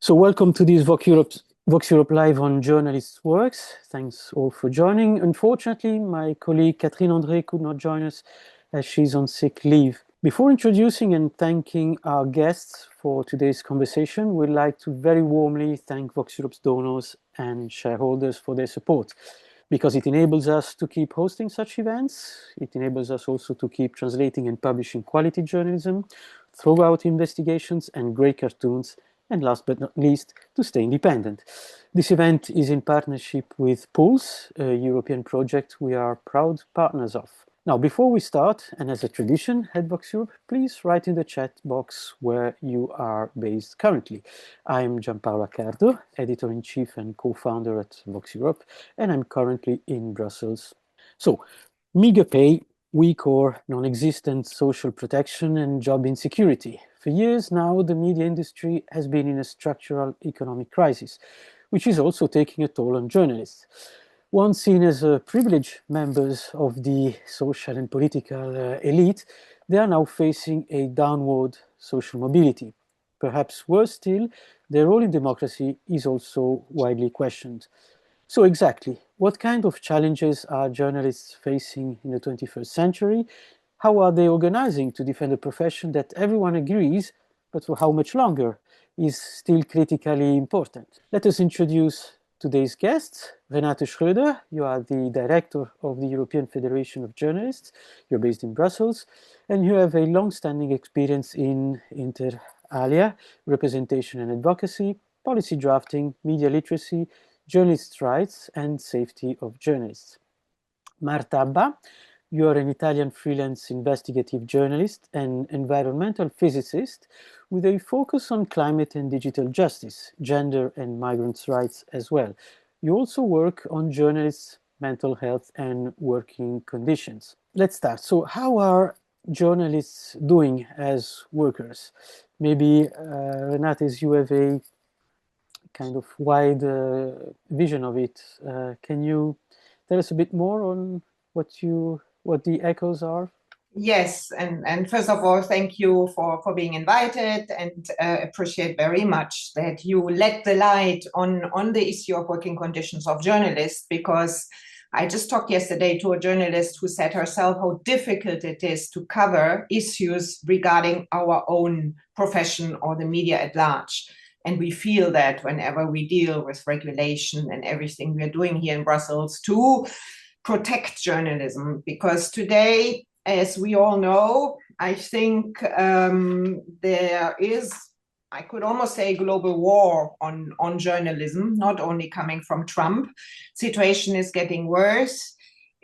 So welcome to this Voxeurop Live on Journalists' Works. Thanks all for joining. Unfortunately, my colleague Catherine André could not join us as she's on sick leave. Before introducing and thanking our guests for today's conversation, we'd like to very warmly thank Voxeurop's donors and shareholders for their support, because it enables us to keep hosting such events. It enables us also to keep translating and publishing quality journalism, throughout investigations and great cartoons, and last but not least, to stay independent. This event is in partnership with Pulse, a European project we are proud partners of. Now, before we start, and as a tradition at Voxeurop, please write in the chat box where you are based currently. I'm Gian-Paolo Accardo, editor-in-chief and co-founder at Voxeurop, and I'm currently in Brussels. So, meager pay, weak or non-existent social protection, and job insecurity. For years now, the media industry has been in a structural economic crisis, which is also taking a toll on journalists. Once seen as privileged members of the social and political elite, they are now facing a downward social mobility. Perhaps worse still, their role in democracy is also widely questioned. So exactly, what kind of challenges are journalists facing in the 21st century? How are they organizing to defend a profession that everyone agrees, but for how much longer, is still critically important? Let us introduce today's guests. Renate Schroeder, you are the director of the European Federation of Journalists. You're based in Brussels, and you have a long-standing experience in inter alia, representation and advocacy, policy drafting, media literacy, journalists' rights, and safety of journalists. Marta Abbà, you are an Italian freelance investigative journalist and environmental physicist with a focus on climate and digital justice, gender and migrants' rights as well. You also work on journalists' mental health and working conditions. Let's start. So how are journalists doing as workers? Maybe, Renate, as you have a kind of wide vision of it. Can you tell us a bit more on what the echoes are? Yes, and first of all, thank you for being invited, and appreciate very much that you let the light on the issue of working conditions of journalists, because I just talked yesterday to a journalist who said herself how difficult it is to cover issues regarding our own profession or the media at large. And we feel that whenever we deal with regulation and everything we're doing here in Brussels to protect journalism, because today, as we all know, I think there is, I could almost say, a global war on journalism, not only coming from Trump. Situation is getting worse.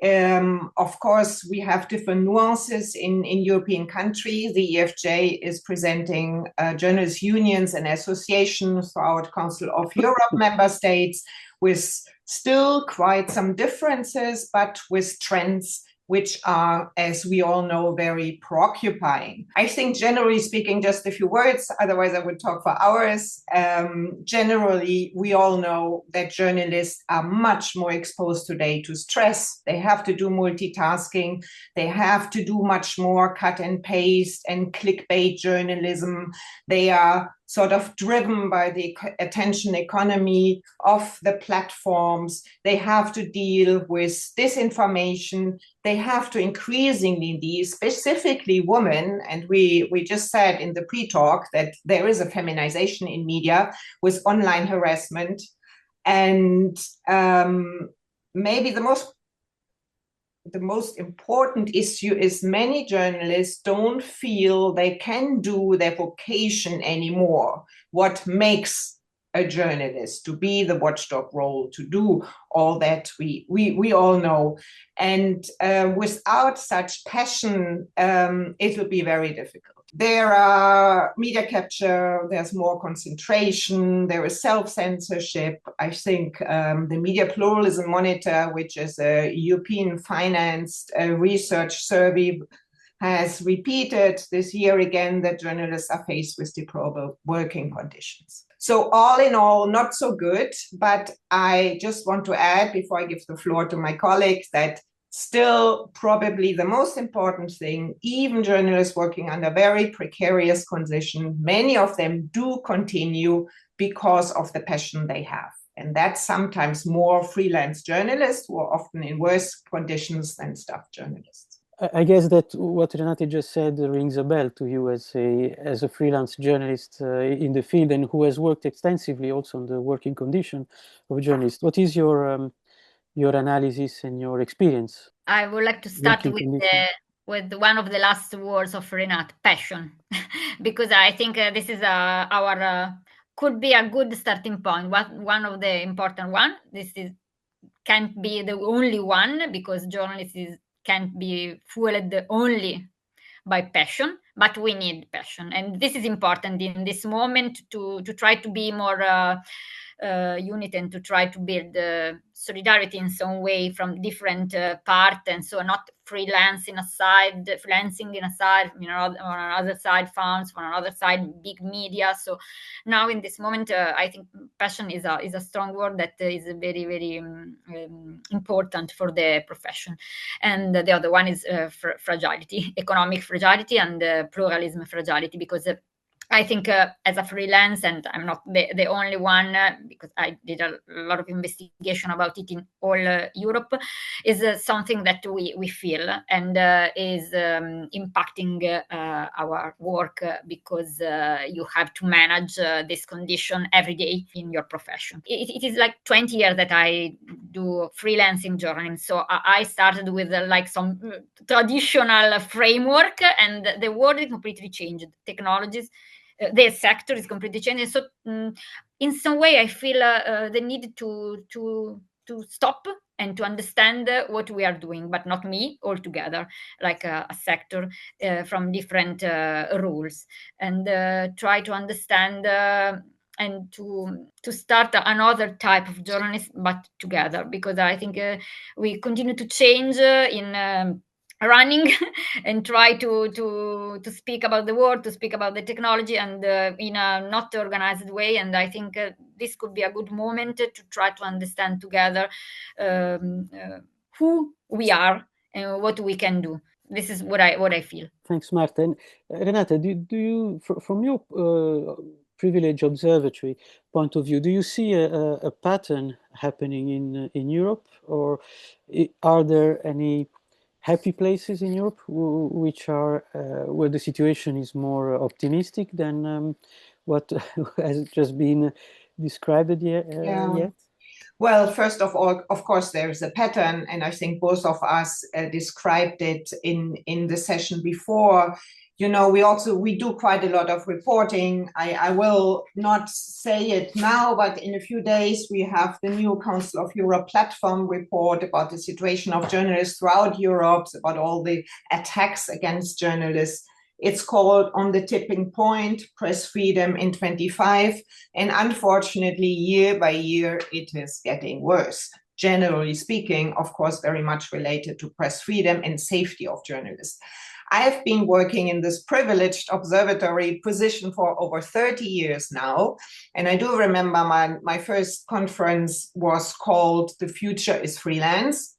Of course, we have different nuances in European countries. The EFJ is presenting journalist unions and associations throughout Council of Europe member states, with still quite some differences, but with trends which are, as we all know, very preoccupying. I think, generally speaking, just a few words, otherwise I would talk for hours. Generally, we all know that journalists are much more exposed today to stress. They have to do multitasking. They have to do much more cut and paste and clickbait journalism. They are sort of driven by the attention economy of the platforms. They have to deal with disinformation. They have to increasingly be, specifically women, and we just said in the pre-talk that there is a feminization in media with online harassment. And maybe the most important issue is many journalists don't feel they can do their vocation anymore. What makes a journalist to be the watchdog role, to do all that we all know. And without such passion, it will be very difficult. There are media capture, there's more concentration, there is self-censorship. I think the Media Pluralism Monitor, which is a European financed research survey, has repeated this year again that journalists are faced with deplorable working conditions. So all in all, not so good, but I just want to add, before I give the floor to my colleagues, that still probably the most important thing, even journalists working under very precarious conditions, many of them do continue because of the passion they have. And that's sometimes more freelance journalists who are often in worse conditions than staff journalists. I guess that what Renate just said rings a bell to you as a freelance journalist in the field, and who has worked extensively also on the working condition of journalists. What is your analysis and your experience? I would like to start with one of the last words of Renate, passion, because I think this is our could be a good starting point. One of the important one. Can't be the only one, because journalism can't be fueled only by passion, but we need passion, and this is important in this moment to try to be more unit and to try to build solidarity in some way from different parts, and so not freelancing in a side, on another side funds, on another side big media. So now in this moment, I think passion is a strong word that is very, very important for the profession. And the other one is fragility, economic fragility, and pluralism fragility, because I think as a freelance, and I'm not the only one, because I did a lot of investigation about it in all Europe, is something that we feel and is impacting our work, because you have to manage this condition every day in your profession. It is like 20 years that I do freelancing journalism. So I started with like some traditional framework, and the world is completely changed. Technologies, the sector is completely changing. So in some way, I feel the need to stop and to understand what we are doing, but not me altogether, like a sector from different rules, and try to understand and to start another type of journalism, but together, because I think we continue to change in running and try to speak about the world, to speak about the technology, and in a not organized way. And I think this could be a good moment to try to understand together who we are and what we can do. This is what I feel. Thanks, Marta. And Renate, do you, from your privileged observatory point of view, do you see a pattern happening in Europe, or are there any happy places in Europe which are where the situation is more optimistic than what has just been described yet? Well, first of all, of course, there is a pattern, and I think both of us described it in the session before. You know, we do quite a lot of reporting. I will not say it now, but in a few days we have the new Council of Europe platform report about the situation of journalists throughout Europe, about all the attacks against journalists. It's called On the Tipping Point, Press Freedom in 25. And unfortunately, year by year, it is getting worse. Generally speaking, of course, very much related to press freedom and safety of journalists. I have been working in this privileged observatory position for over 30 years now. And I do remember my first conference was called The Future is Freelance.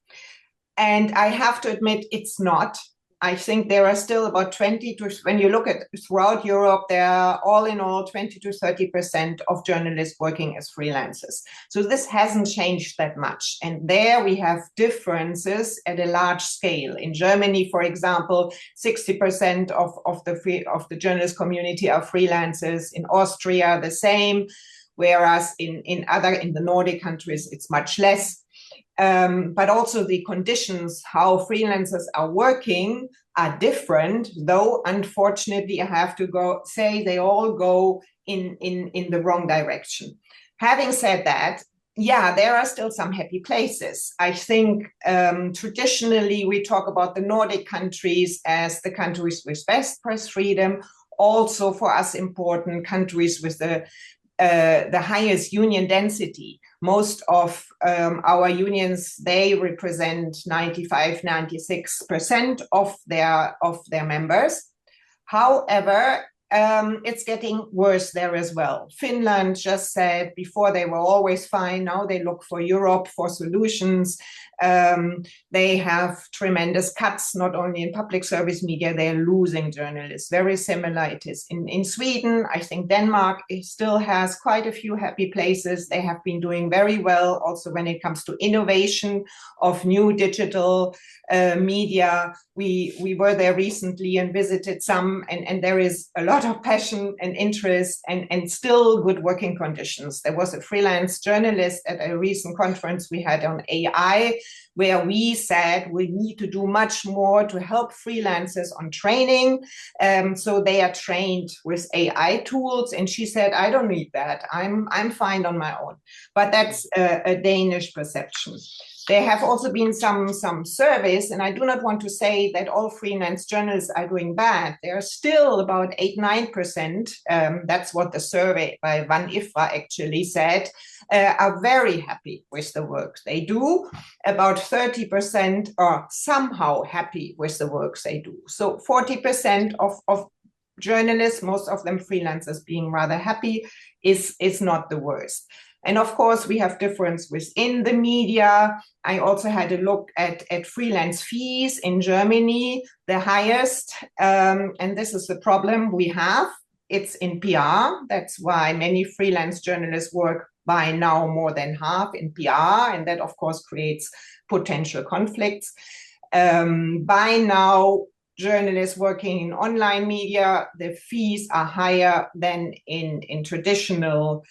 And I have to admit, it's not. I think there are still about when you look at throughout Europe, there are all in all 20 to 30% of journalists working as freelancers. So this hasn't changed that much. And there we have differences at a large scale. In Germany, for example, 60% of the journalist community are freelancers. In Austria, the same, whereas in the Nordic countries, it's much less. But also the conditions how freelancers are working are different, though unfortunately I have to say they all go in the wrong direction. Having said that, yeah, there are still some happy places. I think traditionally we talk about the Nordic countries as the countries with best press freedom, also for us important countries with the highest union density. Most of our unions, they represent 95-96% of their members. However, it's getting worse there as well. Finland just said before they were always fine. Now they look for Europe for solutions. They have tremendous cuts, not only in public service media, they're losing journalists. Very similar it is in Sweden. I think Denmark still has quite a few happy places. They have been doing very well also when it comes to innovation of new digital media. We were there recently and visited some, and there is a lot of passion and interest and still good working conditions. There was a freelance journalist at a recent conference we had on AI, where we said we need to do much more to help freelancers on training. So they are trained with AI tools. And she said, I don't need that. I'm fine on my own. But that's a Danish perception. There have also been some surveys, and I do not want to say that all freelance journalists are doing bad. There are still about 8-9%, that's what the survey by Van Ifra actually said, are very happy with the work they do. About 30% are somehow happy with the work they do. So 40% of journalists, most of them freelancers, being rather happy is not the worst. And of course, we have difference within the media. I also had a look at freelance fees in Germany, the highest. And this is the problem we have. It's in PR. That's why many freelance journalists work by now more than half in PR. And that, of course, creates potential conflicts. By now, journalists working in online media, the fees are higher than in traditional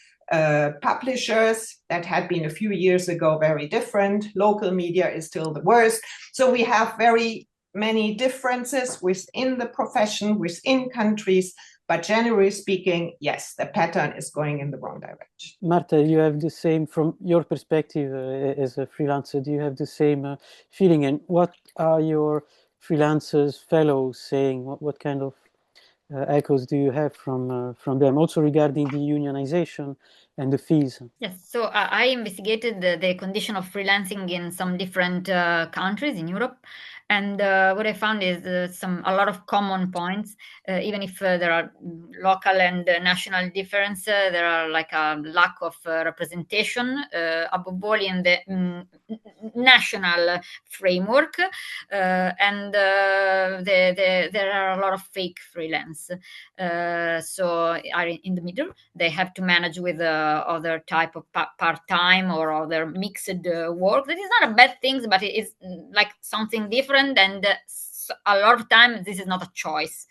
publishers. That had been a few years ago very different. Local media is still the worst. So we have very many differences within the profession, within countries, but generally speaking, yes, the pattern is going in the wrong direction. Marta, you have the same, from your perspective as a freelancer, do you have the same feeling? And what are your freelancers fellows saying? What kind of echoes do you have from them, also regarding the unionization and the fees? Yes, so I investigated the condition of freelancing in some different countries in Europe, and what I found is a lot of common points. Even if there are local and national difference, there are like a lack of representation, above all in the national framework, and there are a lot of fake freelance. So are in the middle. They have to manage with other type of part-time or other mixed work. That is not a bad thing, but it is like something different. And a lot of times this is not a choice.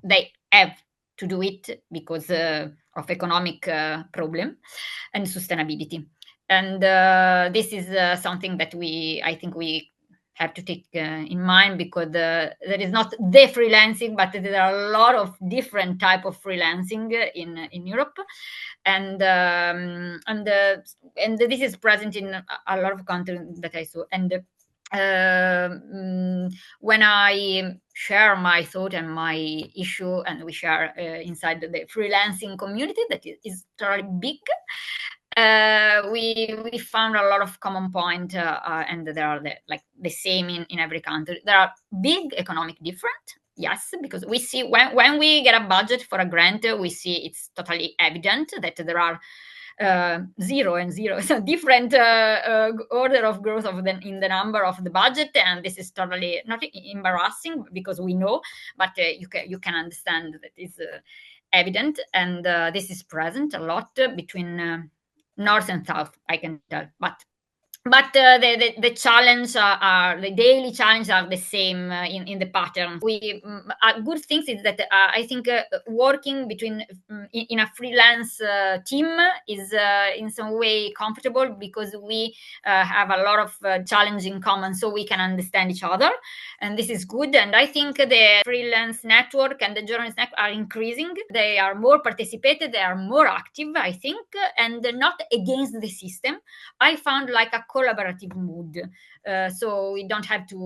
They have to do it because of economic problem and sustainability. And this is something that I think we have to take in mind, because there is not the freelancing, but there are a lot of different type of freelancing in Europe, and this is present in a lot of countries that I saw. And when I share my thought and my issue, and we share inside the freelancing community that is totally big, we found a lot of common point, and they are the same in every country. There are big economic difference, yes, because we see when we get a budget for a grant, we see it's totally evident that there are 0 and 0, so different order of growth in the number of the budget, and this is totally not embarrassing because we know, but you can understand that is evident, and this is present a lot between North and South, I can tell, but the challenge are the daily challenge are the same in the pattern. Good things is that I think working in a freelance team is in some way comfortable, because we have a lot of challenge in common, so we can understand each other, and this is good. And I think the freelance network and the journalist network are increasing. They are more participated, they are more active, I think, and not against the system. I found like a collaborative mood. So we don't have to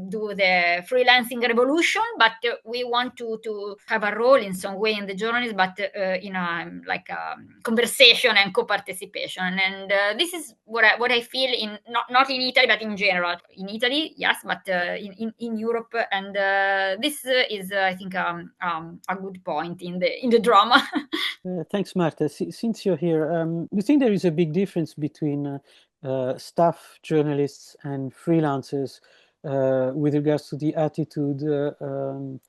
do the freelancing revolution, but we want to have a role in some way in the journalism, but in a like a conversation and co-participation. And this is what I feel in not in Italy, but in general. In Italy, yes, but in Europe, and this is I think a good point in the drama. Thanks, Marta. Since you're here, do you think there is a big difference between staff journalists and freelancers with regards to the attitude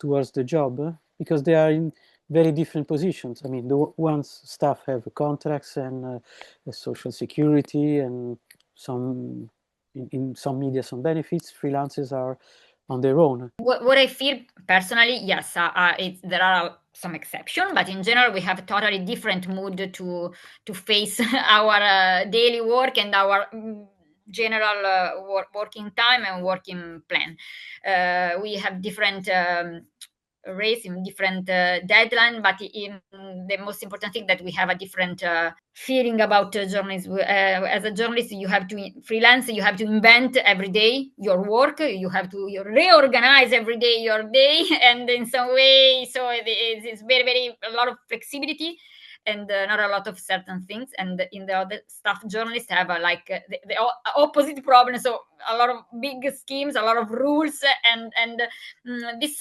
towards the job? Because they are in very different positions. I mean, the ones staff have contracts and social security and some, in some media, some benefits. Freelancers are on their own. What I feel personally, yes, there are some exceptions, but in general, we have a totally different mood to face our daily work and our general working time and working plan. We have different race in different deadline, but the most important thing that we have a different feeling about journalism. As a journalist, you have to freelance, you have to invent every day your work, you have to reorganize every day your day, and in some way, so it's very, very a lot of flexibility and not a lot of certain things. And in the other staff journalists have the opposite problem, so a lot of big schemes, a lot of rules, and this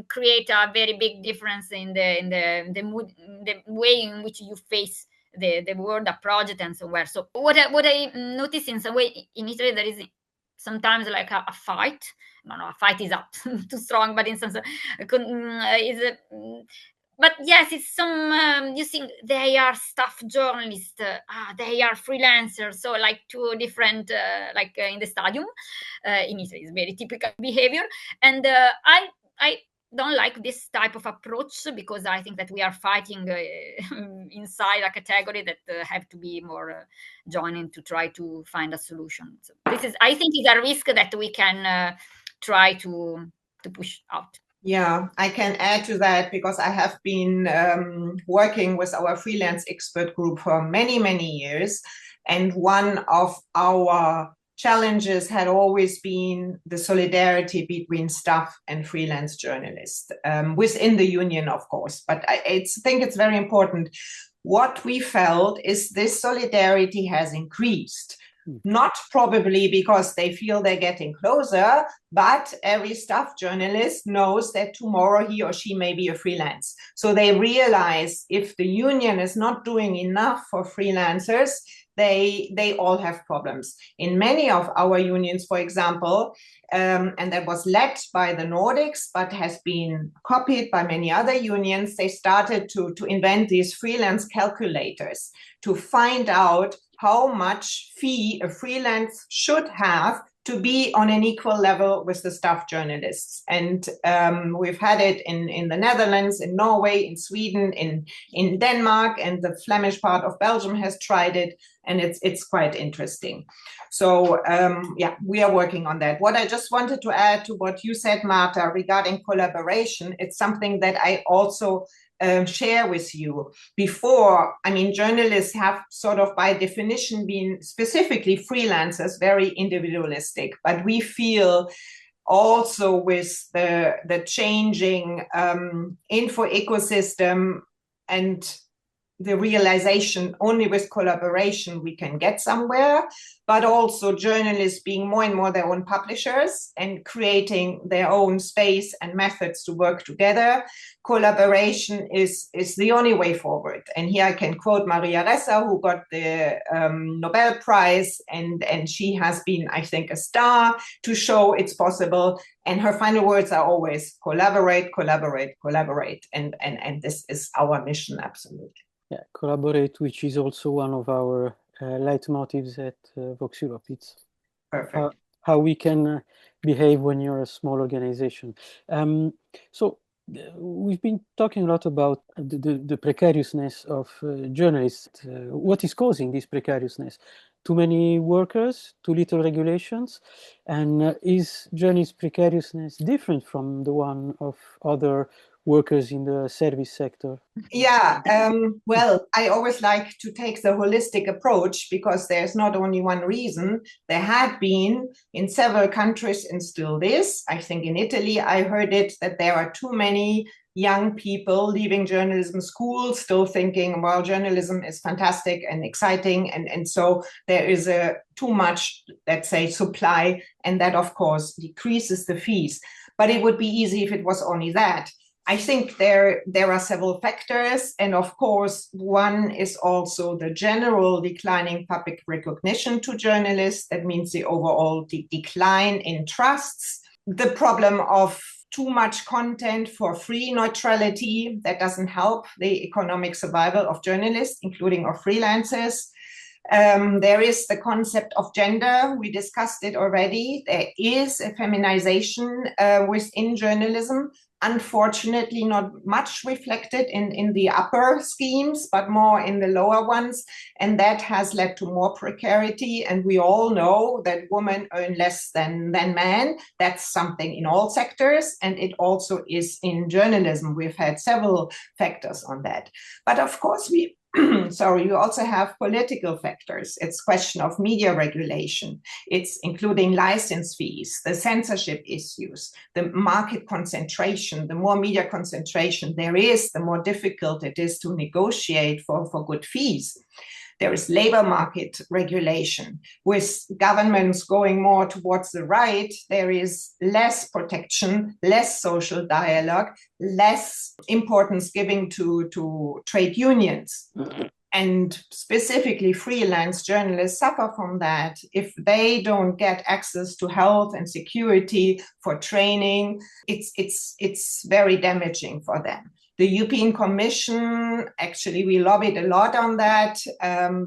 create a very big difference in the mood, the way in which you face the world, the project, and so on. So what I notice in some way in Italy, there is sometimes like a fight. No, a fight is up too strong, but in some sense, but yes, it's some you think they are staff journalists, they are freelancers, so like two different in the stadium in Italy is very typical behavior. And I don't like this type of approach, because I think that we are fighting inside a category that have to be more joining to try to find a solution. So this is, I think, is a risk that we can try to push out. Yeah, I can add to that, because I have been working with our freelance expert group for many, many years. And one of our challenges had always been the solidarity between staff and freelance journalists within the union, of course. But I think it's very important. What we felt is this solidarity has increased. Not probably because they feel they're getting closer, but every staff journalist knows that tomorrow he or she may be a freelance. So they realize if the union is not doing enough for freelancers, they all have problems. In many of our unions, for example, and that was led by the Nordics, but has been copied by many other unions, they started to invent these freelance calculators to find out how much fee a freelance should have to be on an equal level with the staff journalists. And we've had it in the Netherlands, in Norway, in Sweden, in Denmark, and the Flemish part of Belgium has tried it, and it's quite interesting. So yeah, we are working on that. What I just wanted to add to what you said, Marta, regarding collaboration, it's something that I also share with you. Before, I mean, journalists have sort of by definition been specifically freelancers, very individualistic, but we feel also with the changing info ecosystem and the realization only with collaboration we can get somewhere, but also journalists being more and more their own publishers and creating their own space and methods to work together. Collaboration is the only way forward. And here I can quote Maria Ressa, who got the Nobel Prize, and she has been, I think, a star to show it's possible. And her final words are always collaborate, collaborate, collaborate. And this is our mission, absolutely. Yeah, collaborate, which is also one of our leitmotifs at Voxeurop. It's perfect how we can behave when you're a small organization. So we've been talking a lot about the precariousness of journalists. What is causing this precariousness? Too many workers, too little regulations? And is journalist precariousness different from the one of other workers in the service sector? Yeah, well, I always like to take the holistic approach because there's not only one reason. There had been in several countries and still is. I think in Italy, I heard it that there are too many young people leaving journalism school, still thinking, well, journalism is fantastic and exciting. And so there is too much, let's say, supply. And that, of course, decreases the fees. But it would be easy if it was only that. I think there are several factors, and of course, one is also the general declining public recognition to journalists. That means the overall decline in trusts. The problem of too much content for free neutrality, that doesn't help the economic survival of journalists, including of freelancers. There is the concept of gender. We discussed it already. There is a feminization within journalism. Unfortunately, not much reflected in the upper schemes, but more in the lower ones. And that has led to more precarity. And we all know that women earn less than men. That's something in all sectors. And it also is in journalism. We've had several factors on that. But of course, we also have political factors. It's question of media regulation. It's including license fees, the censorship issues, the market concentration. The more media concentration there is, the more difficult it is to negotiate for good fees. There is labor market regulation. With governments going more towards the right, there is less protection, less social dialogue, less importance given to trade unions. And specifically, freelance journalists suffer from that. If they don't get access to health and security for training, it's very damaging for them. The European Commission, actually, we lobbied a lot on that.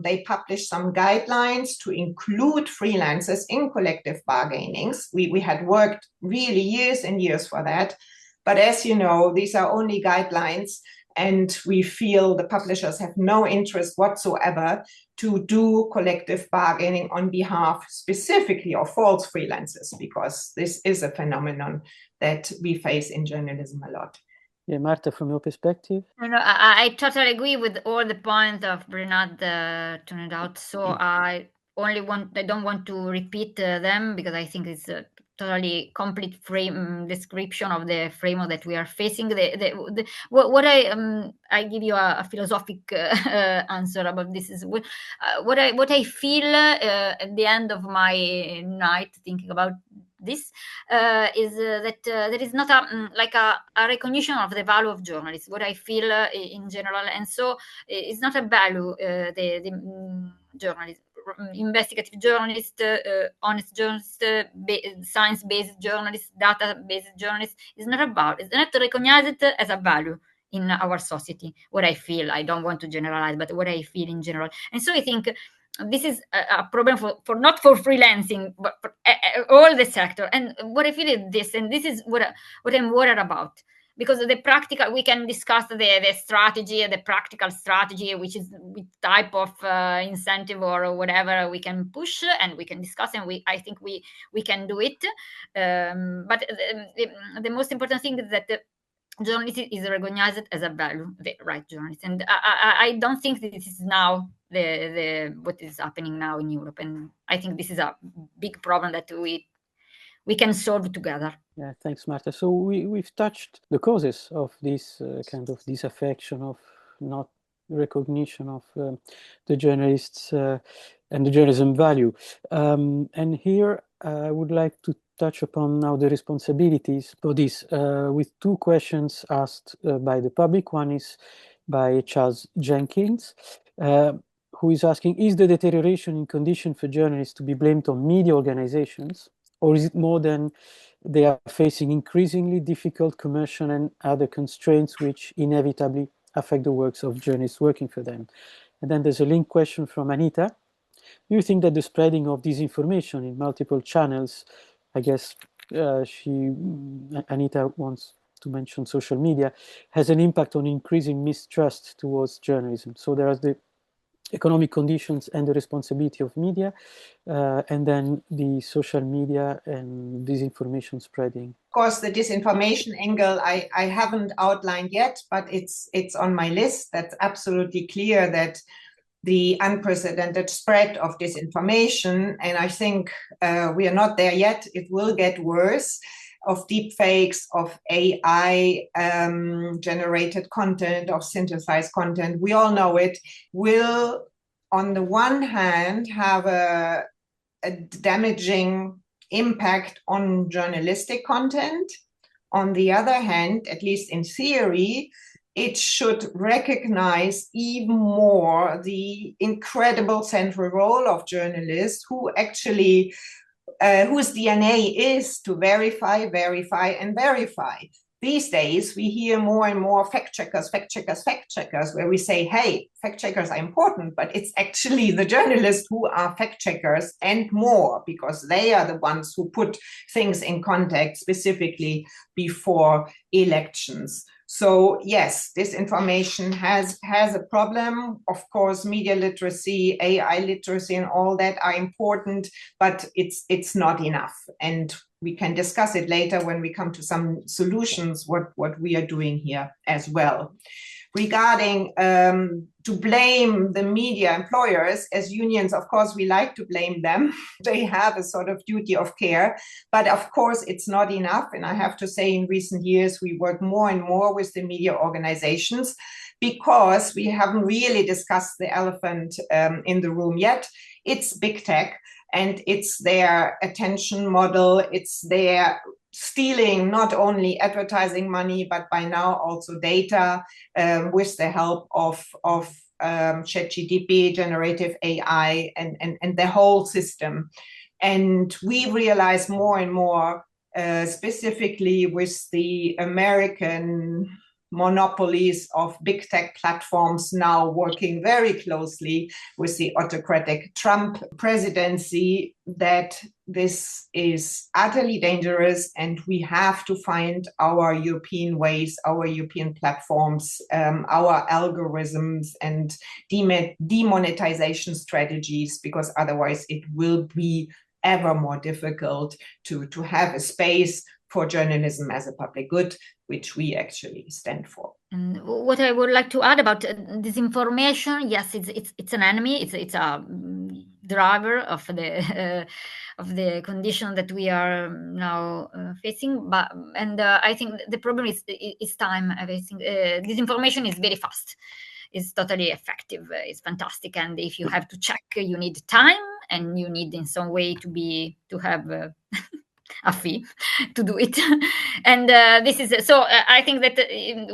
They published some guidelines to include freelancers in collective bargainings. We had worked really years and years for that. But as you know, these are only guidelines, and we feel the publishers have no interest whatsoever to do collective bargaining on behalf specifically of false freelancers, because this is a phenomenon that we face in journalism a lot. Yeah, Marta, from your perspective? No, I totally agree with all the points of Renate turned out. So I don't want to repeat them because I think it's a totally complete frame description of the framework that we are facing. What I give you a philosophic answer about this is what I feel at the end of my night thinking about this is that there is not a recognition of the value of journalists, what I feel in general. And so it's not a value, the journalists, investigative journalists, honest journalists, science-based journalists, data-based journalists, it's not recognized as a value in our society. What I feel, I don't want to generalize, but what I feel in general. And so I think this is a problem for not for freelancing, but for all the sector. And what I feel is this, and this is what I'm worried about, because the practical, we can discuss the strategy, the practical strategy, which is which type of incentive or whatever we can push, and we can discuss, and I think we can do it. But the most important thing is that journalism is recognized as a value, the right journalist. And I don't think this is now the what is happening now in Europe. And I think this is a big problem that we can solve together. Yeah, thanks, Marta. So we've touched the causes of this kind of disaffection, of not recognition of the journalists and the journalism value. And here I would like to touch upon now the responsibilities for this with two questions asked by the public. One is by Charles Jenkins, who is asking, is the deterioration in condition for journalists to be blamed on media organizations, or is it more than they are facing increasingly difficult commercial and other constraints which inevitably affect the works of journalists working for them? And then there's a link question from Anita. Do you think that the spreading of disinformation in multiple channels, I guess Anita wants to mention social media, has an impact on increasing mistrust towards journalism? So there are the economic conditions and the responsibility of media, and then the social media and disinformation spreading. Of course, the disinformation angle I haven't outlined yet, but it's on my list. That's absolutely clear that the unprecedented spread of disinformation, and I think we are not there yet, it will get worse, of deepfakes, of AI generated content, of synthesized content, we all know it, will on the one hand have a damaging impact on journalistic content. On the other hand, at least in theory, it should recognize even more the incredible central role of journalists who actually, whose DNA is to verify, and verify. These days, we hear more and more fact checkers, where we say, hey, fact checkers are important, but it's actually the journalists who are fact checkers and more, because they are the ones who put things in context specifically before elections. So yes, disinformation has a problem. Of course, media literacy, AI literacy, and all that are important, but it's not enough. And we can discuss it later when we come to some solutions, what we are doing here as well. Regarding to blame the media employers, as unions, of course, we like to blame them. They have a sort of duty of care, but of course, it's not enough. And I have to say, in recent years, we work more and more with the media organizations because we haven't really discussed the elephant in the room yet. It's big tech. And it's their attention model, it's their stealing not only advertising money, but by now also data with the help of ChatGPT, generative AI, and the whole system. And we realize more and more, specifically with the American monopolies of big tech platforms now working very closely with the autocratic Trump presidency, that this is utterly dangerous, and we have to find our European ways, our European platforms, our algorithms and demonetization strategies, because otherwise it will be ever more difficult to have a space for journalism as a public good, which we actually stand for. And what I would like to add about disinformation, yes, it's an enemy. It's a driver of the condition that we are now facing. But I think the problem is time. I think disinformation is very fast. It's totally effective. It's fantastic. And if you have to check, you need time, and you need in some way to have a fee to do it. And this is so I think that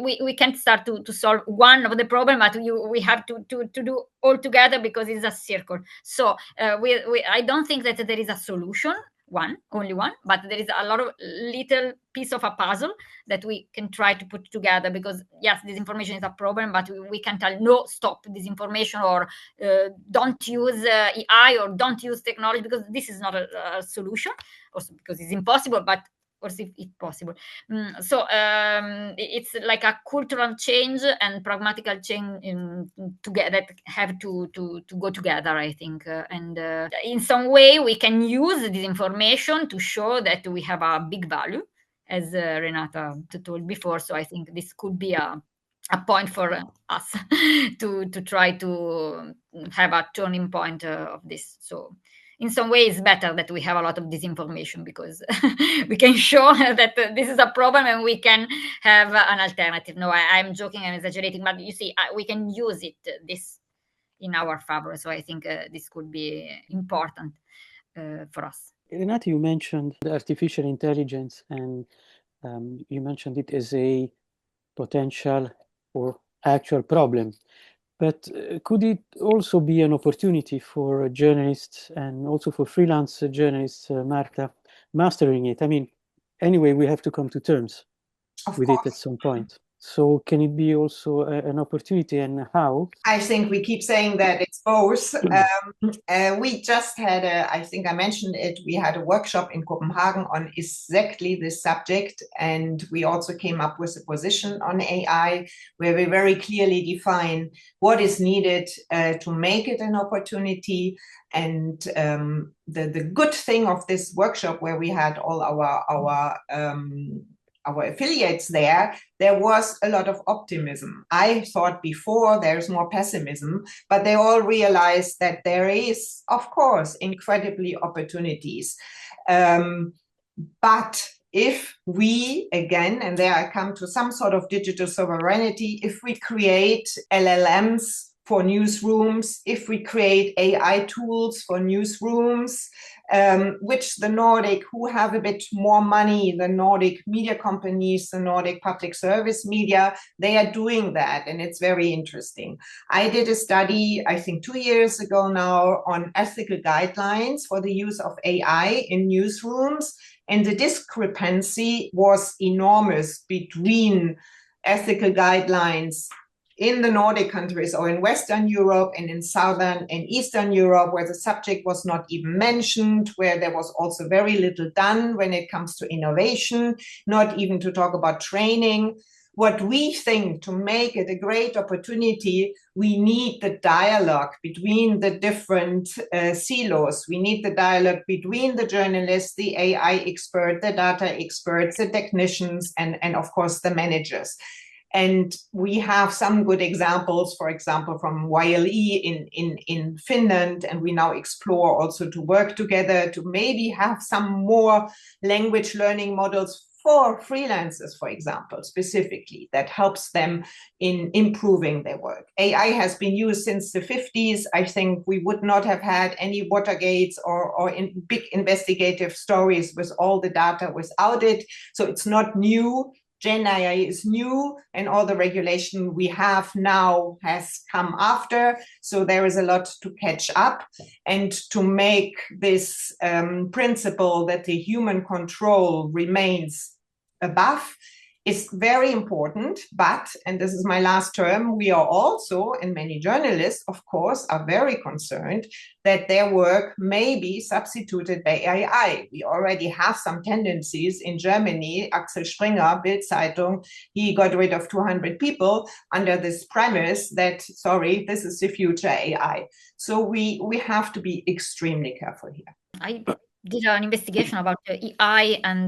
we can't start to solve one of the problem, but we have to do all together, because it's a circle. So I don't think that there is a solution, only one, but there is a lot of little piece of a puzzle that we can try to put together, because yes, disinformation is a problem, but we can tell no, stop disinformation, or don't use AI, or don't use technology, because this is not a solution, also because it's impossible, but also if possible. So it's like a cultural change and pragmatical change that have to go together, I think. And in some way, we can use this information to show that we have a big value, as Renata told before. So I think this could be a point for us to try to have a turning point of this. So in some way, it's better that we have a lot of disinformation, because we can show that this is a problem and we can have an alternative. No, I'm joking, I'm exaggerating, but you see, we can use this in our favor. So I think this could be important for us. Renate, you mentioned artificial intelligence, and you mentioned it as a potential or actual problem. But could it also be an opportunity for journalists and also for freelance journalists, Marta, mastering it? I mean, anyway, we have to come to terms with it at some point. So can it be also an opportunity, and how? I think we keep saying that it's both. We just had I think I mentioned it, we had a workshop in Copenhagen on exactly this subject, and we also came up with a position on AI where we very clearly define what is needed to make it an opportunity. And the good thing of this workshop, where we had all our affiliates there was a lot of optimism. I thought before there's more pessimism, but they all realized that there is, of course, incredibly opportunities. But if we, again, and there I come to some sort of digital sovereignty, if we create LLMs for newsrooms, if we create AI tools for newsrooms, which the Nordic, who have a bit more money, the Nordic media companies, the Nordic public service media, they are doing that, and it's very interesting. I did a study, I think 2 years ago now, on ethical guidelines for the use of AI in newsrooms, and the discrepancy was enormous between ethical guidelines in the Nordic countries or in Western Europe and in Southern and Eastern Europe, where the subject was not even mentioned, where there was also very little done when it comes to innovation, not even to talk about training. What we think, to make it a great opportunity, we need the dialogue between the different silos. We need the dialogue between the journalists, the AI expert, the data experts, the technicians, and of course the managers. And we have some good examples, for example, from YLE in Finland, and we now explore also to work together to maybe have some more language learning models for freelancers, for example, specifically, that helps them in improving their work. AI has been used since the 50s. I think we would not have had any Watergates or in big investigative stories with all the data without it. So it's not new. Gen AI is new, and all the regulation we have now has come after. So there is a lot to catch up, and to make this principle that the human control remains above is very important. But, and this is my last term, we are also, and many journalists, of course, are very concerned that their work may be substituted by AI. We already have some tendencies in Germany. Axel Springer, Bild Zeitung, he got rid of 200 people under this premise that, sorry, this is the future AI. So we have to be extremely careful here. I did an investigation about AI and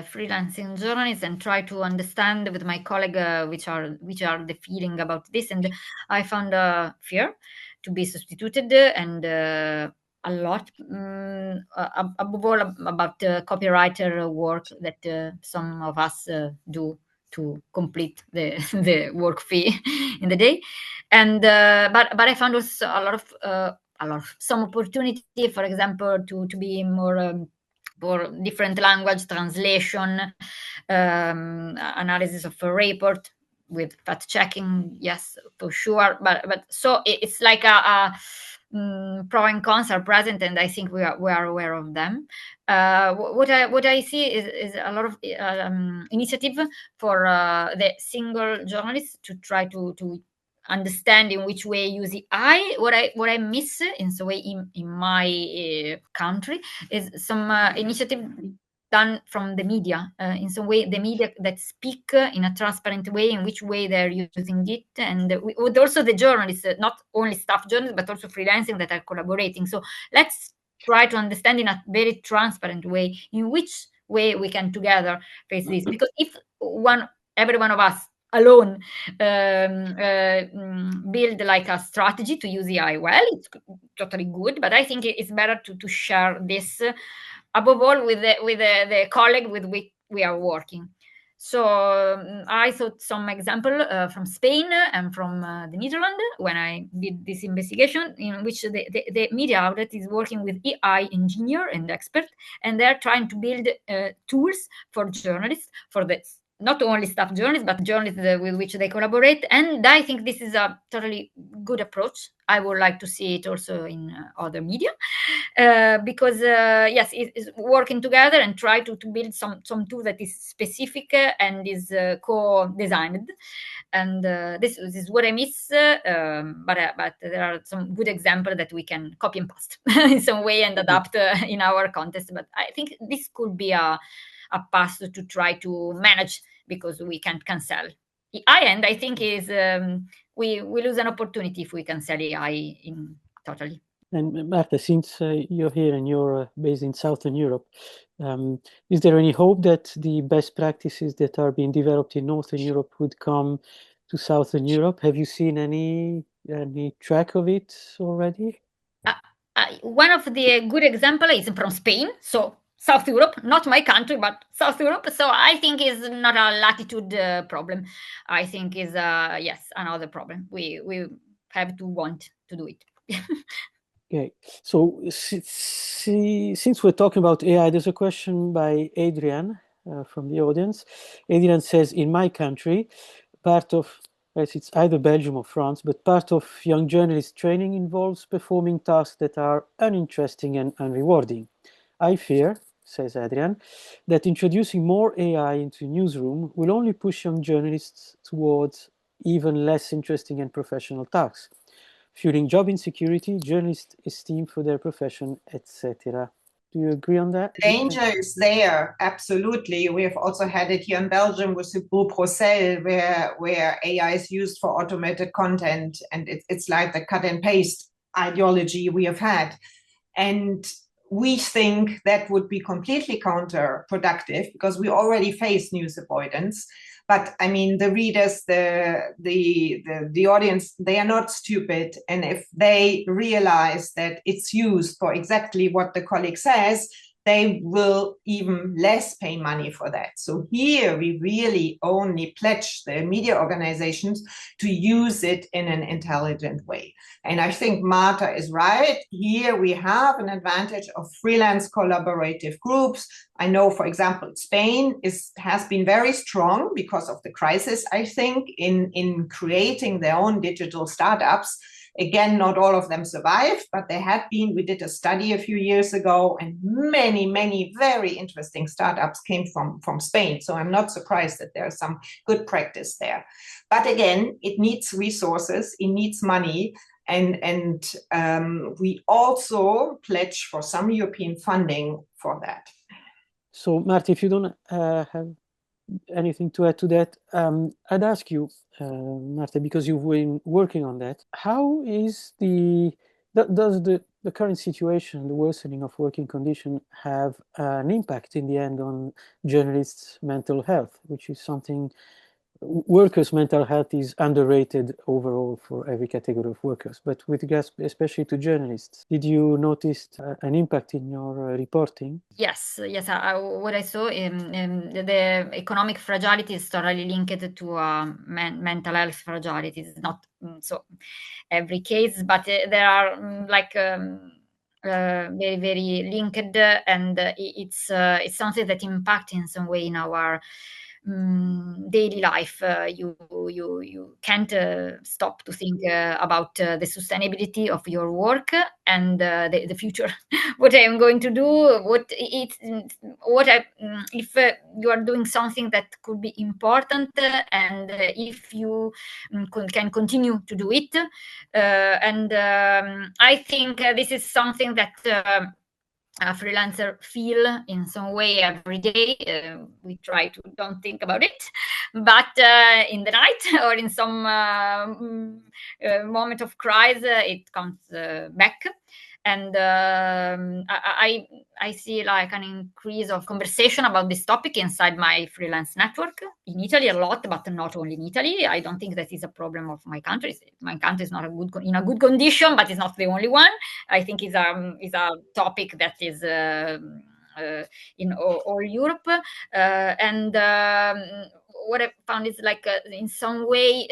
freelancing journalists, and try to understand with my colleague which are the feeling about this. And I found fear to be substituted, and a lot above all about copywriter work that some of us do to complete the work fee in the day. And but I found also a lot of some opportunity, for example, to be more for different language translation, analysis of a report with fact checking, yes, for sure. But so it's like a pro and cons are present, and I think we are aware of them. What I see is a lot of initiative for the single journalists to try to understand in which way use AI. What I miss in some way in my country is some initiative done from the media, in some way the media that speak in a transparent way, in which way they're using it, and with also the journalists, not only staff journalists but also freelancing that are collaborating. So let's try to understand in a very transparent way in which way we can together face this, because if every one of us alone build like a strategy to use AI well, it's totally good, but I think it's better to share this above all with the colleague with which we are working. So I thought some example from Spain and from the Netherlands when I did this investigation, in which the media outlet is working with AI engineer and expert, and they're trying to build tools for journalists, for this not only staff journalists, but journalists with which they collaborate. And I think this is a totally good approach. I would like to see it also in other media. because yes, it's working together and try to build some tool that is specific and is co-designed. And this is what I miss, but there are some good examples that we can copy and paste in some way and adapt in our context. But I think this could be a path to try to manage, because we can't cancel AI, and I think is we lose an opportunity if we cancel AI in totally. And Marta, since you're here and you're based in Southern Europe, is there any hope that the best practices that are being developed in Northern Europe would come to Southern Europe? Have you seen any track of it already? One of the good example is from Spain. So South Europe, not my country, but South Europe. So I think is not a latitude problem. I think is yes, another problem. We have to want to do it. Okay, so since we're talking about AI, there's a question by Adrian from the audience. Adrian says, in my country, part of, it's either Belgium or France, but part of young journalist training involves performing tasks that are uninteresting and unrewarding. I fear, says Adrian, that introducing more AI into newsroom will only push young journalists towards even less interesting and professional tasks, fueling job insecurity, journalist esteem for their profession, etc. Do you agree on that? Danger is there, absolutely. We have also had it here in Belgium with the Beau Procel, where AI is used for automated content, and it's like the cut and paste ideology we have had. And we think that would be completely counterproductive, because we already face news avoidance. But I mean, the readers, the audience, they are not stupid. And if they realize that it's used for exactly what the colleague says, they will even less pay money for that. So here we really only pledge the media organizations to use it in an intelligent way. And I think Marta is right. Here we have an advantage of freelance collaborative groups. I know, for example, Spain has been very strong because of the crisis, I think, in creating their own digital startups. Again, not all of them survived, but they had been. We did a study a few years ago, and many, many very interesting startups came from Spain. So I'm not surprised that there's some good practice there. But again, it needs resources, it needs money. And we also pledge for some European funding for that. So, Marta, if you don't have anything to add to that, I'd ask you, Marta, because you've been working on that, how is does the current situation, the worsening of working condition, have an impact in the end on journalists' mental health, which is something, workers' mental health is underrated overall for every category of workers, but with regards especially to journalists, did you notice an impact in your reporting? Yes. What I saw the economic fragility is totally linked to mental health fragility. It's not so every case, but there are very, very linked, and it's something that impacts in some way in our daily life. You can't stop to think about the sustainability of your work and the future. What I am going to do, if you are doing something that could be important, and if you can continue to do it. And I think this is something that a freelancer feel in some way every day. We try to don't think about it, but in the night or in some moment of crisis, it comes back. And I see like an increase of conversation about this topic inside my freelance network in Italy a lot, but not only in Italy. I don't think that is a problem of my country. My country is not in a good condition, but it's not the only one. I think is a topic that is in all Europe. And what I found is like in some way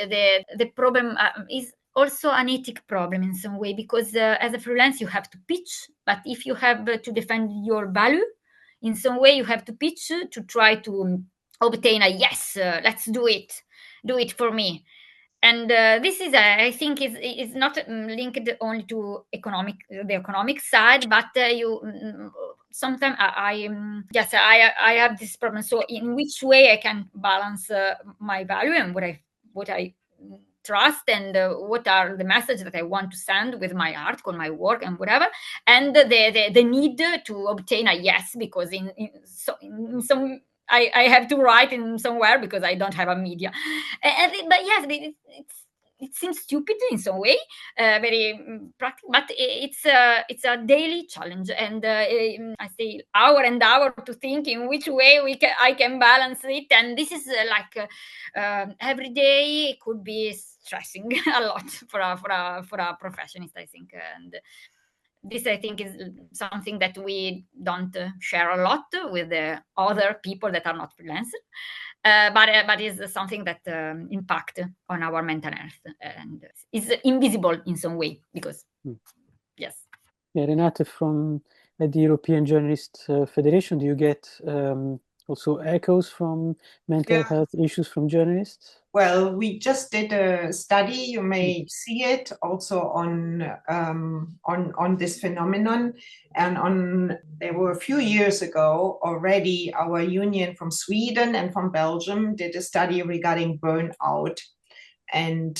the problem is also an ethic problem in some way, because as a freelance you have to pitch, but if you have to defend your value in some way, you have to pitch to try to obtain a yes, let's do it for me. this is, I think, is not linked only to the economic side, but sometimes yes, I have this problem. So, in which way I can balance my value and what I trust, and what are the messages that I want to send with my article, my work, and whatever, and the need to obtain a yes, because in some I have to write in somewhere because I don't have a media. But yes, it seems stupid in some way, very practical, but it's a daily challenge, and I say hour and hour to think in which way I can balance it, and this is every day it could be stressing a lot for a professionist, I think, and this, I think, is something that we don't share a lot with the other people that are not freelancers, but is something that impact on our mental health and is invisible in some way, because yes. Yeah, Renate, from the European Journalist Federation, do you get also echoes from mental health issues from journalists? Well, we just did a study. You may see it also on this phenomenon, and there were a few years ago already. Our union from Sweden and from Belgium did a study regarding burnout. And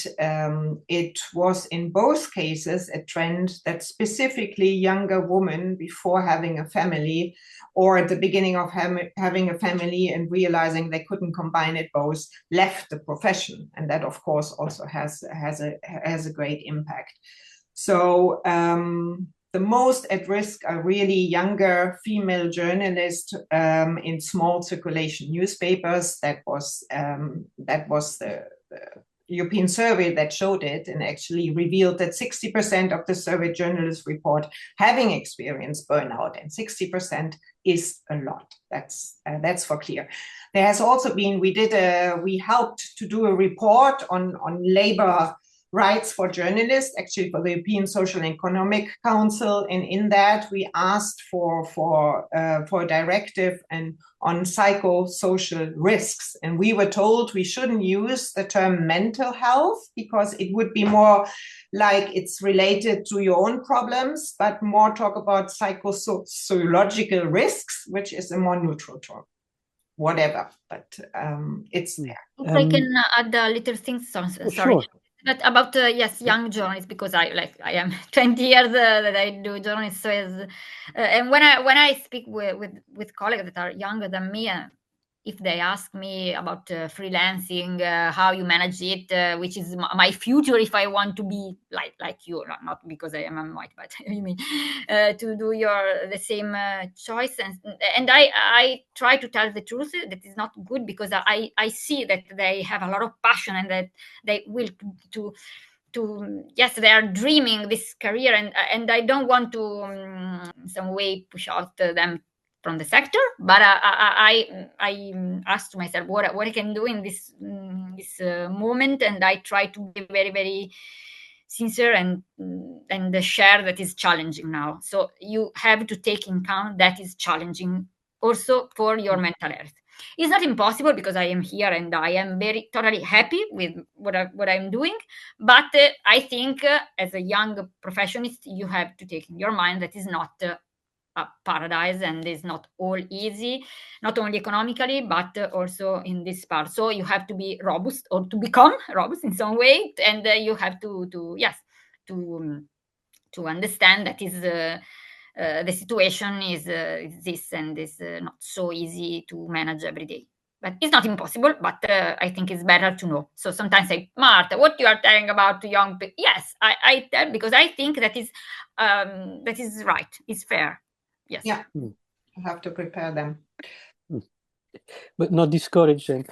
it was in both cases a trend that specifically younger women before having a family, or at the beginning of having a family and realizing they couldn't combine it both, left the profession. And that, of course, also has a great impact. So the most at risk are really younger female journalists in small circulation newspapers. That was the European survey that showed it, and actually revealed that 60% of the survey journalists report having experienced burnout, and 60% is a lot. That's for clear. There has also been, we helped to do a report on labor rights for journalists, actually for the European Social and Economic Council, and in that we asked for a directive and on psychosocial risks, and we were told we shouldn't use the term mental health because it would be more like it's related to your own problems, but more talk about psychosociological risks, which is a more neutral term. Whatever, but it's there. If I can add a little thing, sorry. Sure. But about yes, young journalists, because I am 20 years that I do journalism. So and when I speak with colleagues that are younger than me, if they ask me about freelancing, how you manage it, which is my future, if I want to be like you, not because I am white, but you mean to do the same choice, and I try to tell the truth. That is not good, because I see that they have a lot of passion and that they will to yes, they are dreaming this career, and I don't want to in some way push out them from the sector, but I asked myself what I can do in this moment, and I try to be very, very sincere and share that is challenging now. So you have to take in account that is challenging also for your mental health. It's not impossible, because I am here and I am totally happy with what I'm doing, but I think as a young professionist, you have to take in your mind that is not a paradise, and is not all easy, not only economically but also in this part. So you have to be robust, or to become robust in some way, and you have to understand that is the situation is this, and is not so easy to manage every day. But it's not impossible, but I think it's better to know. So sometimes I say, Marta, what you are telling about young people? Yes, I tell, because I think that is right. It's fair. Yes. Yeah, you have to prepare them. But not discouraging.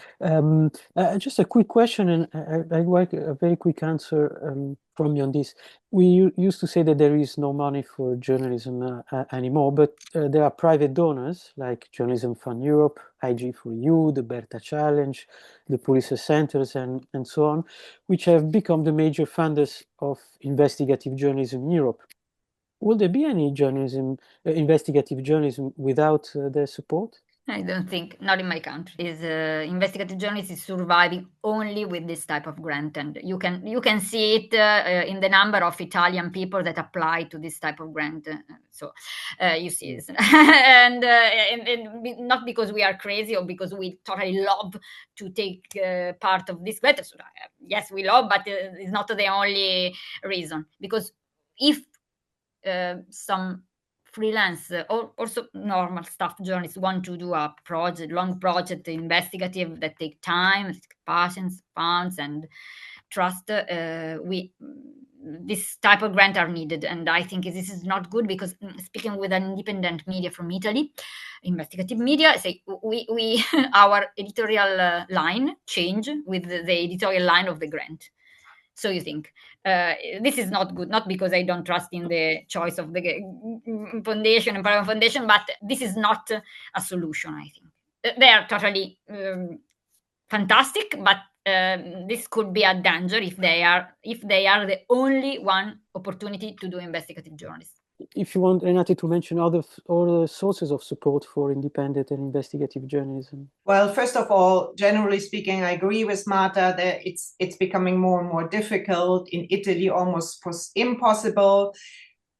Just a quick question, and I'd like a very quick answer from you on this. We used to say that there is no money for journalism anymore, but there are private donors like Journalism Fund Europe, IG4U, the Berta Challenge, the Pulitzer Centers, and so on, which have become the major funders of investigative journalism in Europe. Will there be any investigative journalism without their support? I don't think, not in my country. Investigative journalism is surviving only with this type of grant, and you can see it in the number of Italian people that apply to this type of grant. So you see this, and not because we are crazy or because we totally love to take part of this grant. So, yes, we love, but it's not the only reason. Because if some freelance or also normal staff journalists want to do a long project, investigative, that take time, patience, funds, and trust, this type of grant are needed. And I think this is not good, because speaking with an independent media from Italy, investigative media, say we our editorial line change with the editorial line of the grant. So you think this is not good, not because I don't trust in the choice of the foundation and private foundation, but this is not a solution. I think they are totally fantastic, but this could be a danger if they are the only one opportunity to do investigative journalism. If you want, Renate, to mention other sources of support for independent and investigative journalism. Well, first of all, generally speaking, I agree with Marta that it's becoming more and more difficult. In Italy, almost impossible.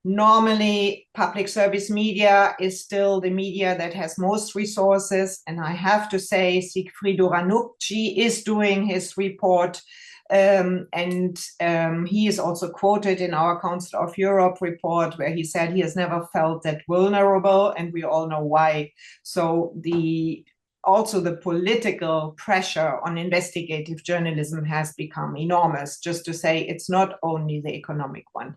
Normally, public service media is still the media that has most resources. And I have to say, Sigfrido Ranucci is doing his report. And he is also quoted in our Council of Europe report, where he said he has never felt that vulnerable, and we all know why. So also the political pressure on investigative journalism has become enormous, just to say it's not only the economic one.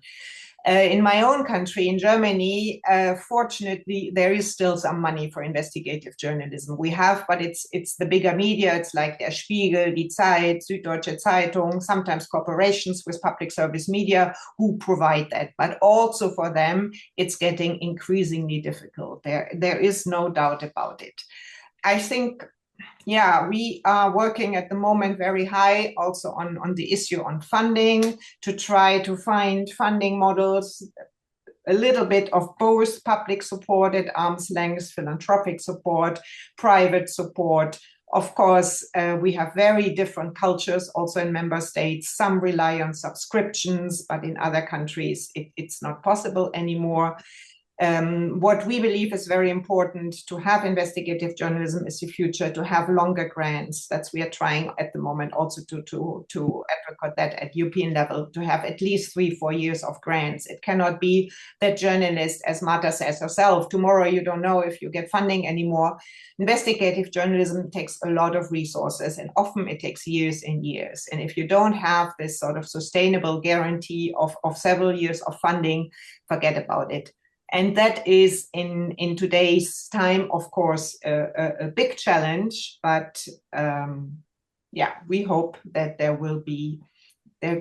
In my own country, in Germany, fortunately, there is still some money for investigative journalism. We have, but it's the bigger media. It's like Der Spiegel, Die Zeit, Süddeutsche Zeitung, sometimes corporations with public service media who provide that. But also for them, it's getting increasingly difficult. There is no doubt about it. I think, yeah, we are working at the moment very high also on the issue on funding, to try to find funding models, a little bit of both public support at arm's length, philanthropic support, private support. Of course, we have very different cultures also in member states. Some rely on subscriptions, but in other countries, it's not possible anymore. What we believe is very important to have investigative journalism is the future, to have longer grants. That's we are trying at the moment also to advocate that at European level, to have at least 3-4 years of grants. It cannot be that journalists, as Marta says herself, tomorrow you don't know if you get funding anymore. Investigative journalism takes a lot of resources, and often it takes years and years. And if you don't have this sort of sustainable guarantee of several years of funding, forget about it. And that is in today's time, of course, a big challenge. But yeah, we hope that there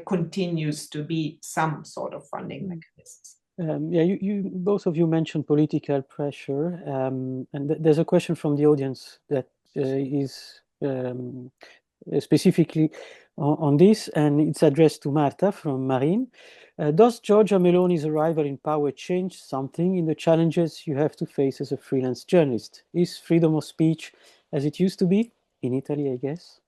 continues to be some sort of funding mechanisms. Yeah, you both of you mentioned political pressure, and there's a question from the audience that is specifically on this, and it's addressed to Marta from Marine. Does Giorgia Meloni's arrival in power change something in the challenges you have to face as a freelance journalist? Is freedom of speech as it used to be in Italy, I guess?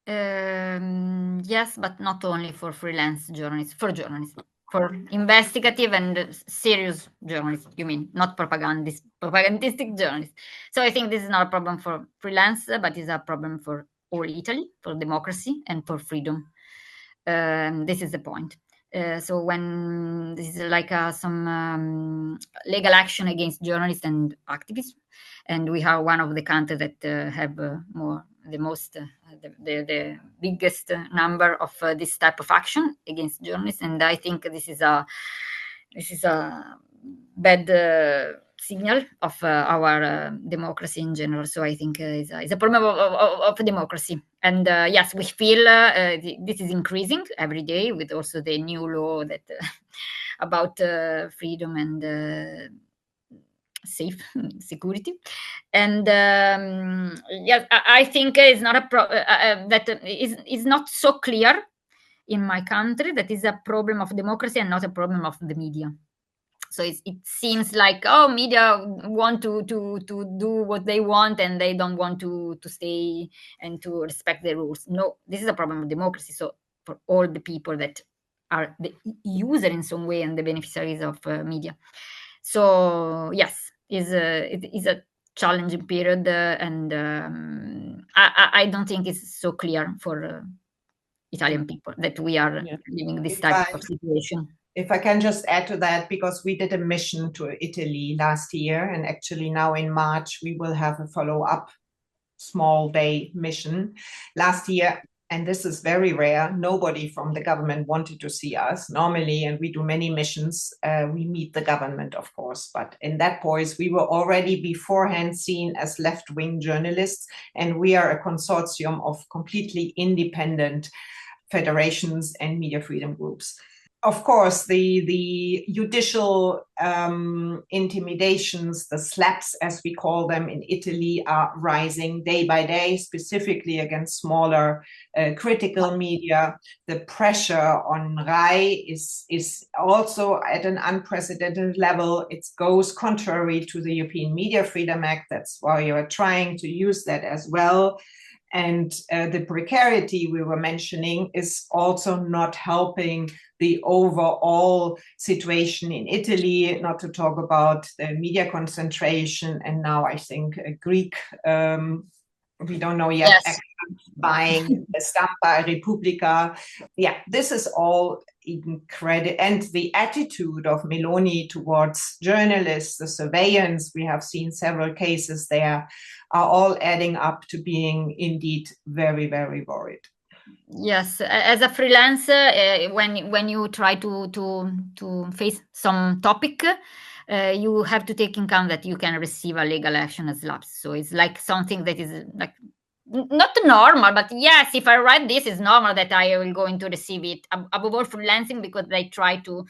Yes, but not only for freelance journalists, for journalists, for investigative and serious journalists, you mean, not propagandistic journalists. So I think this is not a problem for freelance, but it's a problem for all Italy, for democracy and for freedom. This is the point. So when this is like some legal action against journalists and activists, and we are one of the countries that have the biggest number of this type of action against journalists, and I think this is a bad signal of our democracy in general. So I think it's a problem of democracy. And yes, we feel this is increasing every day with also the new law that about freedom and security. And yes, I think it's not that is not so clear in my country that is a problem of democracy and not a problem of the media. So it seems like, oh, media want to do what they want, and they don't want to stay and to respect the rules. No, this is a problem of democracy. So for all the people that are the user in some way and the beneficiaries of media. So yes, it is a challenging period, and I don't think it's so clear for Italian people that we are living this type of situation. If I can just add to that, because we did a mission to Italy last year, and actually now in March, we will have a follow-up small day mission. Last year, and this is very rare, nobody from the government wanted to see us. Normally, and we do many missions, we meet the government, of course, but in that point, we were already beforehand seen as left-wing journalists, and we are a consortium of completely independent federations and media freedom groups. Of course, the judicial intimidations, the slaps, as we call them in Italy, are rising day by day, specifically against smaller critical media. The pressure on RAI is also at an unprecedented level. It goes contrary to the European Media Freedom Act. That's why you are trying to use that as well. And the precarity we were mentioning is also not helping the overall situation in Italy, not to talk about the media concentration. And now I think Greek, we don't know yet, yes, buying the Stampa, Repubblica. Yeah, this is all incredible. And the attitude of Meloni towards journalists, the surveillance, we have seen several cases there, are all adding up to being indeed very, very worried. Yes, as a freelancer, when you try to face some topic, you have to take in account that you can receive a legal action as lapse. So it's like something that is like not normal, but yes, if I write this, it's normal that I will going to receive it. Above all, freelancing, because they try to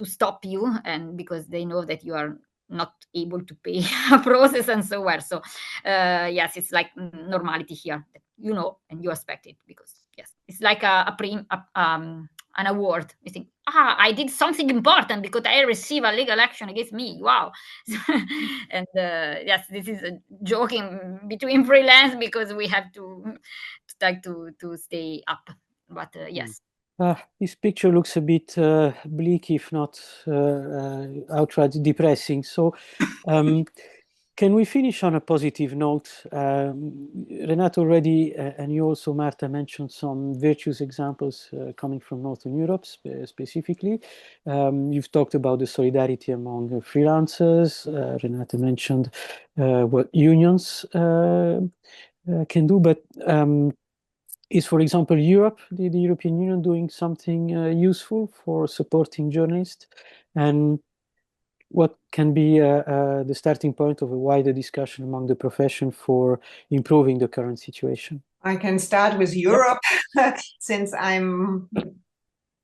stop you, and because they know that you are not able to pay a process and so on. So yes, it's like normality here, you know, and you expect it, because yes, it's like an award. You think, I did something important because I receive a legal action against me. Wow. And yes, this is a joking between freelance, because we have to try to stay up. But yes. This picture looks a bit bleak, if not outright depressing. So can we finish on a positive note? Renate already, and you also, Marta, mentioned some virtuous examples coming from Northern Europe specifically. You've talked about the solidarity among freelancers. Renate mentioned what unions can do, but is, for example, Europe, the European Union, doing something useful for supporting journalists? And what can be the starting point of a wider discussion among the profession for improving the current situation? I can start with Europe, since I'm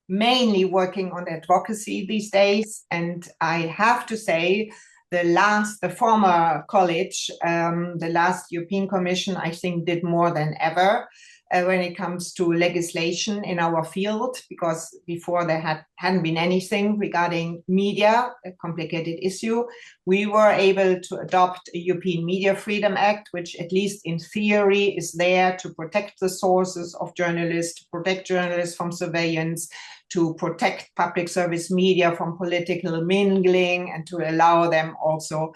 mainly working on advocacy these days. And I have to say, the former college, the last European Commission, I think did more than ever when it comes to legislation in our field, because before there hadn't been anything regarding media, a complicated issue. We were able to adopt a European Media Freedom Act, which at least in theory is there to protect the sources of journalists, to protect journalists from surveillance, to protect public service media from political mingling, and to allow them also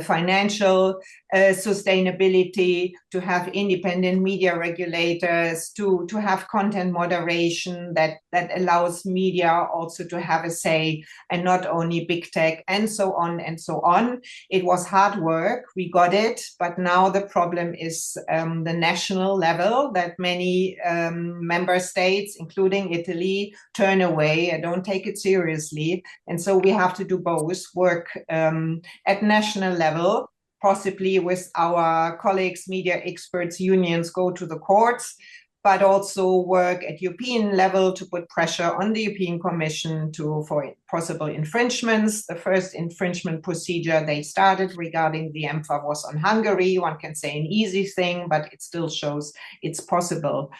financial sustainability, to have independent media regulators, to have content moderation that allows media also to have a say, and not only big tech, and so on and so on. It was hard work, we got it, but now the problem is the national level, that many member states, including Italy, turn away and don't take it seriously. And so we have to do both, work at national level, possibly with our colleagues, media experts, unions, go to the courts, but also work at European level to put pressure on the European Commission for possible infringements. The first infringement procedure they started regarding the EMFA was on Hungary. One can say an easy thing, but it still shows it's possible.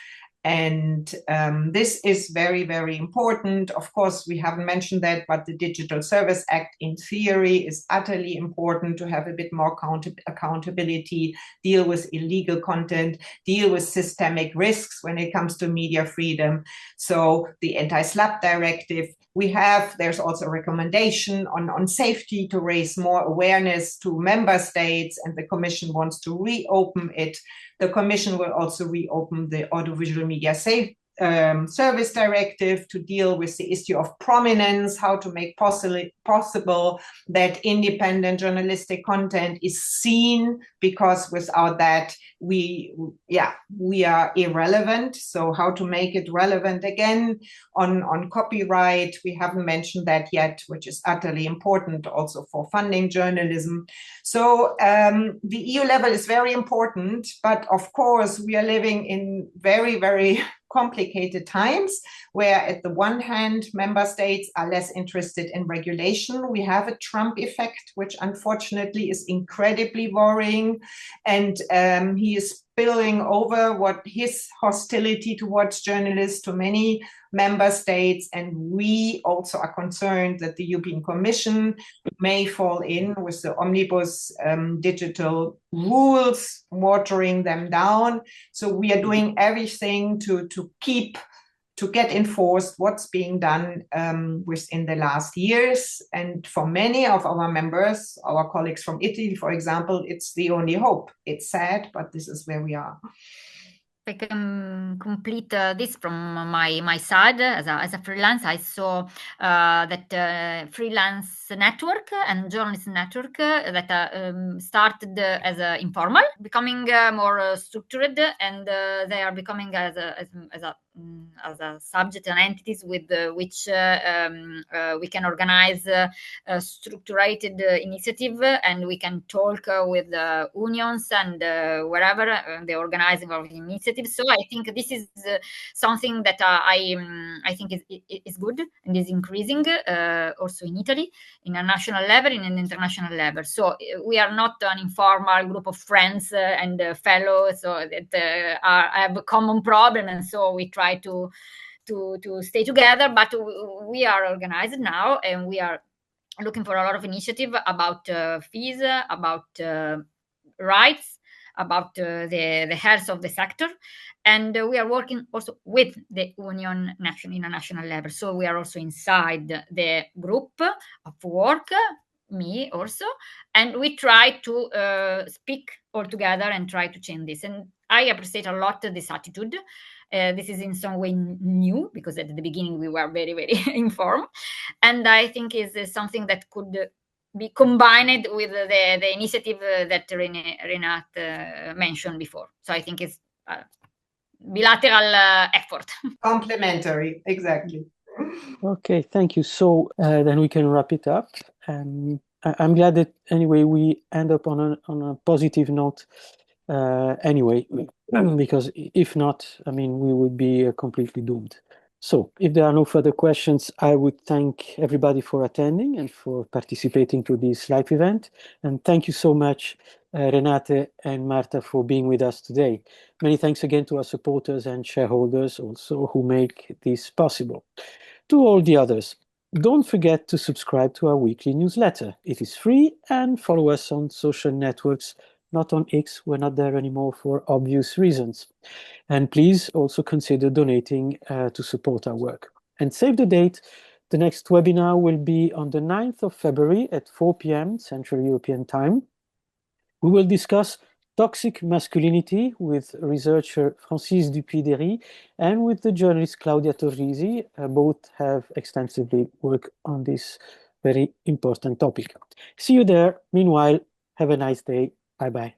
And this is very, very important. Of course, we haven't mentioned that, but the Digital Service Act in theory is utterly important to have a bit more accountability, deal with illegal content, deal with systemic risks when it comes to media freedom. So the Anti-SLAPP directive, there's also a recommendation on safety to raise more awareness to member states, and the Commission wants to reopen it. The Commission will also reopen the Audiovisual Media Service Directive to deal with the issue of prominence, how to make possible that independent journalistic content is seen, because without that we are irrelevant. So how to make it relevant again. On copyright, we haven't mentioned that yet, which is utterly important also for funding journalism. So the EU level is very important, but of course we are living in very, very complicated times where at the one hand member states are less interested in regulation. We have a Trump effect, which unfortunately is incredibly worrying, and he is spilling over what his hostility towards journalists to many member states, and we also are concerned that the European Commission may fall in with the omnibus digital rules, watering them down. So we are doing everything to get enforced what's being done within the last years. And for many of our members, our colleagues from Italy, for example, it's the only hope. It's sad, but this is where we are. I can complete this from my side as a freelance. I saw that freelance network and journalist network that started as informal, becoming more structured, and they are becoming as a subject and entities with which we can organize structured initiative, and we can talk with unions and wherever the organizing of initiative. So I think this is something that I think is good and is increasing also in Italy, in a national level, in an international level. So we are not an informal group of friends and fellows that have a common problem, and so we try to stay together. But we are organized now, and we are looking for a lot of initiative about fees, about rights, about the health of the sector, and we are working also with the union in a national level. So we are also inside the group of work, me also, and we try to speak all together and try to change this. And I appreciate a lot this attitude. This is in some way new, because at the beginning we were very, very informed, and I think is something that could be combined with the initiative that Renate mentioned before. So I think it's a bilateral effort. Complementary, exactly. Okay, thank you. So then we can wrap it up. I'm glad that anyway we end up on a positive note anyway, because if not, I mean, we would be completely doomed. So if there are no further questions, I would thank everybody for attending and for participating to this live event. And thank you so much, Renate and Marta, for being with us today. Many thanks again to our supporters and shareholders also who make this possible. To all the others, don't forget to subscribe to our weekly newsletter. It is free, and follow us on social networks. Not on X, we're not there anymore for obvious reasons. And please also consider donating to support our work. And save the date. The next webinar will be on the 9th of February at 4 p.m. Central European Time. We will discuss toxic masculinity with researcher Francis Dupuy-Derry and with the journalist Claudia Torrisi. Both have extensively worked on this very important topic. See you there. Meanwhile, have a nice day. Bye-bye.